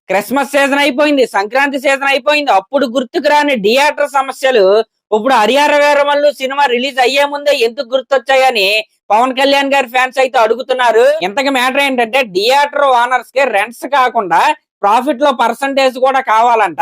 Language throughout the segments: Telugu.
క్రిస్మస్ సీజన్ అయిపోయింది, సంక్రాంతి సీజన్ అయిపోయింది. అప్పుడు గుర్తుకు రాని థియేటర్ సమస్యలు ఇప్పుడు హరిహర వీరమల్లు సినిమా రిలీజ్ అయ్యే ముందే ఎందుకు గుర్తొచ్చాయని పవన్ కళ్యాణ్ గారి ఫ్యాన్స్ అయితే అడుగుతున్నారు. ఇంతకు మ్యాటర్ ఏంటంటే థియేటర్ ఓనర్స్ కి రెంట్స్ కాకుండా ప్రాఫిట్ లో పర్సంటేజ్ కూడా కావాలంట.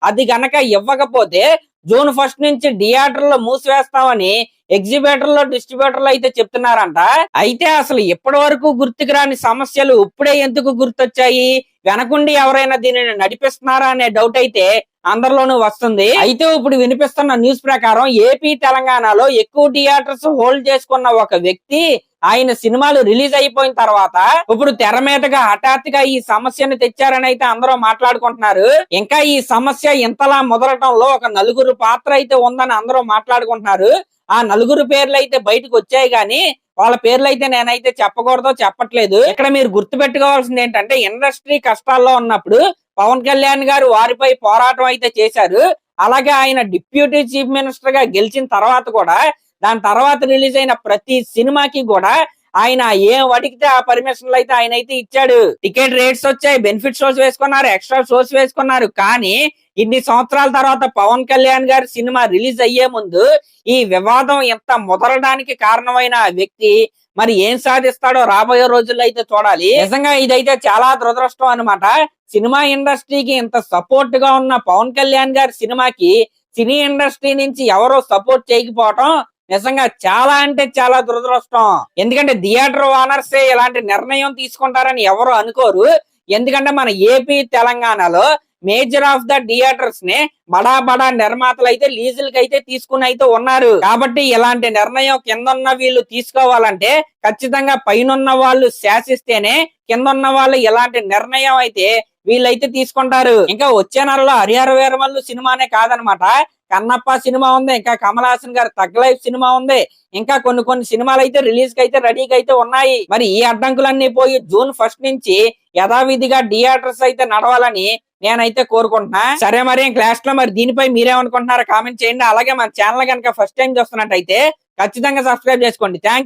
అది గనక ఇవ్వకపోతే జూన్ 1 నుంచి థియేటర్లు మూసివేస్తామని ఎగ్జిబిటర్లు డిస్ట్రిబ్యూటర్లు అయితే చెప్తున్నారంట. అయితే అసలు ఇప్పటి వరకు గుర్తుకు రాని సమస్యలు ఇప్పుడే ఎందుకు గుర్తొచ్చాయి, వెనకుండి ఎవరైనా దీనిని నడిపిస్తున్నారా అనే డౌట్ అయితే అందరిలోనూ వస్తుంది. అయితే ఇప్పుడు వినిపిస్తున్న న్యూస్ ప్రకారం ఏపీ తెలంగాణలో ఎక్కువ థియేటర్స్ హోల్డ్ చేసుకున్న ఒక వ్యక్తి ఆయన సినిమాలు రిలీజ్ అయిపోయిన తర్వాత ఇప్పుడు తెర మీదగా హఠాత్తుగా ఈ సమస్యను తెచ్చారని అయితే అందరూ మాట్లాడుకుంటున్నారు. ఇంకా ఈ సమస్య ఇంతలా మొదలటంలో ఒక నలుగురు పాత్ర అయితే ఉందని అందరూ మాట్లాడుకుంటున్నారు. ఆ నలుగురు పేర్లు అయితే బయటకు వచ్చాయి గాని వాళ్ళ పేర్లు అయితే నేనైతే చెప్పకూడదో చెప్పట్లేదు. ఇక్కడ మీరు గుర్తు పెట్టుకోవాల్సింది ఏంటంటే ఇండస్ట్రీ కష్టాల్లో ఉన్నప్పుడు పవన్ కళ్యాణ్ గారు వారిపై పోరాటం అయితే చేశారు. అలాగే ఆయన డిప్యూటీ చీఫ్ మినిస్టర్ గా గెలిచిన తర్వాత కూడా దాని తర్వాత రిలీజ్ అయిన ప్రతి సినిమాకి కూడా ఆయన ఏం అడిగితే ఆ పర్మిషన్లు అయితే ఆయన అయితే ఇచ్చాడు. టికెట్ రేట్స్ వచ్చాయి, బెనిఫిట్ షోస్ వేసుకున్నారు, ఎక్స్ట్రా షోస్ వేసుకున్నారు. కానీ ఇన్ని సంవత్సరాల తర్వాత పవన్ కళ్యాణ్ గారి సినిమా రిలీజ్ అయ్యే ముందు ఈ వివాదం ఎంత ముదరడానికి కారణమైన వ్యక్తి మరి ఏం సాధిస్తాడో రాబోయే రోజుల్లో అయితే చూడాలి. నిజంగా ఇదైతే చాలా దురదృష్టం అన్నమాట. సినిమా ఇండస్ట్రీకి ఇంత సపోర్ట్ గా ఉన్న పవన్ కళ్యాణ్ గారి సినిమాకి సినీ ఇండస్ట్రీ నుంచి ఎవరో సపోర్ట్ చేయకపోవటం నిజంగా చాలా అంటే చాలా దురదృష్టం. ఎందుకంటే థియేటర్ ఓనర్స్ ఇలాంటి నిర్ణయం తీసుకుంటారని ఎవరు అనుకోరు. ఎందుకంటే మన ఏపీ తెలంగాణలో మేజర్ ఆఫ్ ద థియేటర్స్ ని బడా బడా నిర్మాతలు అయితే లీజులకి అయితే తీసుకుని అయితే ఉన్నారు. కాబట్టి ఇలాంటి నిర్ణయం కిందన్న వీళ్ళు తీసుకోవాలంటే ఖచ్చితంగా పైనున్న వాళ్ళు శాసిస్తేనే కిందన్న వాళ్ళు ఇలాంటి నిర్ణయం అయితే వీళ్ళైతే తీసుకుంటారు. ఇంకా వచ్చే నెలలో హరిహర వీరమల్లు సినిమానే కాదనమాట, కన్నప్ప సినిమా ఉంది, ఇంకా కమల్ హాసన్ గారి తగ్ లైఫ్ సినిమా ఉంది, ఇంకా కొన్ని సినిమాలు అయితే రిలీజ్ కి అయితే రెడీగా అయితే ఉన్నాయి. మరి ఈ అడ్డంకులన్నీ పోయి జూన్ 1 నుంచి యథావిధిగా థియేటర్స్ అయితే నడవాలని నేనైతే కోరుకుంటున్నా. సరే మరి క్లాస్ లో మరి దీనిపై మీరేమనుకుంటున్నారో కామెంట్ చేయండి. అలాగే మన ఛానల్ కనుక ఫస్ట్ టైం చూస్తున్నట్టయితే ఖచ్చితంగా సబ్స్క్రైబ్ చేసుకోండి. థ్యాంక్